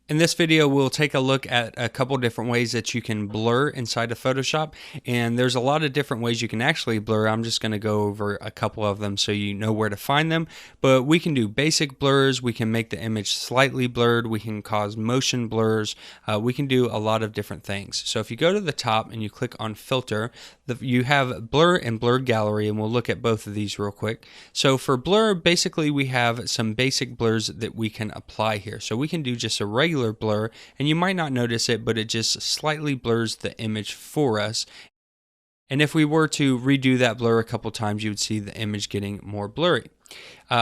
In this video, we'll take a look at a couple different ways that you can blur inside of Photoshop, and there's a lot of different ways you can actually blur. I'm just going to go over a couple of them so you know where to find them, but we can do basic blurs, we can make the image slightly blurred, we can cause motion blurs, we can do a lot of different things. So if you go to the top and you click on Filter, you have Blur and Blur Gallery, and we'll look at both of these real quick. So for blur, basically we have some basic blurs that we can apply here. So we can do just a regular blur, and you might not notice it, but it just slightly blurs the image for us. And if we were to redo that blur a couple times, you would see the image getting more blurry.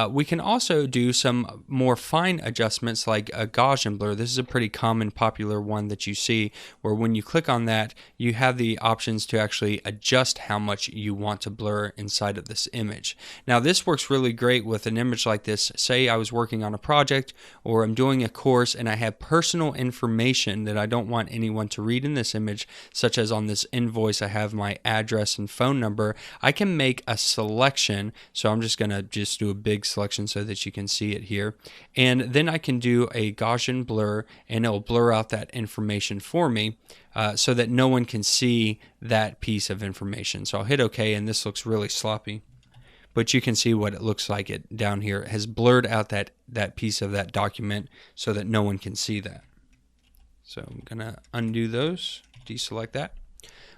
We can also do some more fine adjustments like a Gaussian blur. This is a pretty common, popular one that you see, where when you click on that, you have the options to actually adjust how much you want to blur inside of this image. Now, this works really great with an image like this. Say I was working on a project or I'm doing a course and I have personal information that I don't want anyone to read in this image, such as on this invoice, I have my address and phone number. I can make a selection, so I'm just going to do a big selection so that you can see it here, and then I can do a Gaussian blur and it'll blur out that information for me so that no one can see that piece of information. So I'll hit OK, and this looks really sloppy, but you can see what it looks like. It down here has blurred out that piece of that document so that no one can see that. So I'm gonna undo those, deselect that.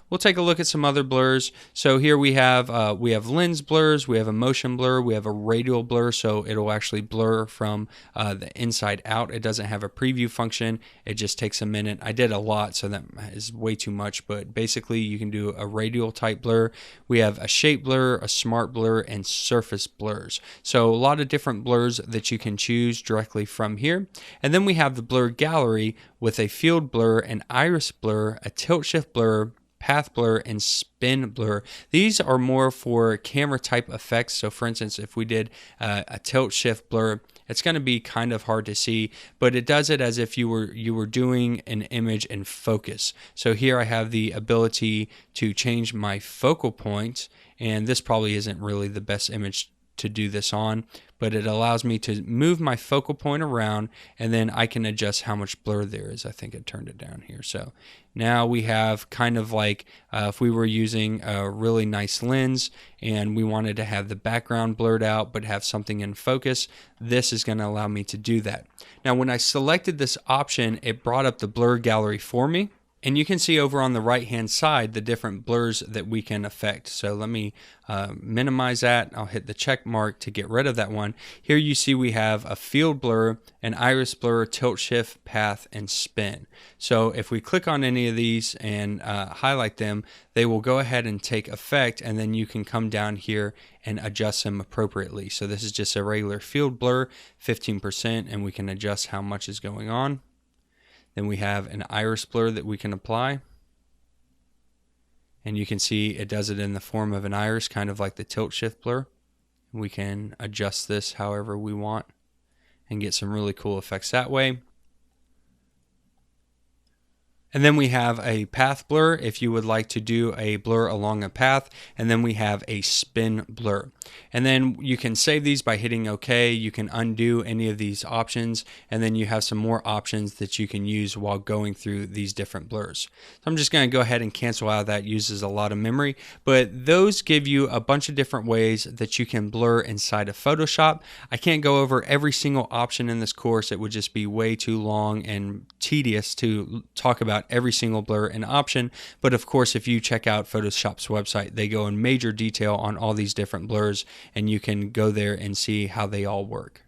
We'll take a look at some other blurs. So here we have lens blurs, we have a motion blur, we have a radial blur, so it'll actually blur from the inside out. It doesn't have a preview function. It just takes a minute. I did a lot, so that is way too much, but basically you can do a radial type blur. We have a shape blur, a smart blur, and surface blurs. So a lot of different blurs that you can choose directly from here. And then we have the blur gallery with a field blur, an iris blur, a tilt shift blur, path blur, and spin blur. These are more for camera type effects. So for instance, if we did a tilt shift blur, it's going to be kind of hard to see, but it does it as if you were doing an image in focus. So here I have the ability to change my focal point, and this probably isn't really the best image to do this on, but it allows me to move my focal point around, and then I can adjust how much blur there is. I think it turned it down here. So now we have kind of like if we were using a really nice lens and we wanted to have the background blurred out but have something in focus, this is going to allow me to do that. Now when I selected this option, it brought up the blur gallery for me. And you can see over on the right hand side the different blurs that we can affect. So let me minimize that. I'll hit the check mark to get rid of that one. Here you see we have a field blur, an iris blur, tilt shift, path, and spin. So if we click on any of these and highlight them, they will go ahead and take effect, and then you can come down here and adjust them appropriately. So this is just a regular field blur, 15%, and we can adjust how much is going on. Then we have an iris blur that we can apply. And you can see it does it in the form of an iris, kind of like the tilt shift blur. We can adjust this however we want and get some really cool effects that way. And then we have a path blur if you would like to do a blur along a path. And then we have a spin blur. And then you can save these by hitting OK. You can undo any of these options. And then you have some more options that you can use while going through these different blurs. So I'm just going to go ahead and cancel out. That uses a lot of memory. But those give you a bunch of different ways that you can blur inside of Photoshop. I can't go over every single option in this course. It would just be way too long and tedious to talk about every single blur and option. But of course, if you check out Photoshop's website, they go in major detail on all these different blurs, and you can go there and see how they all work.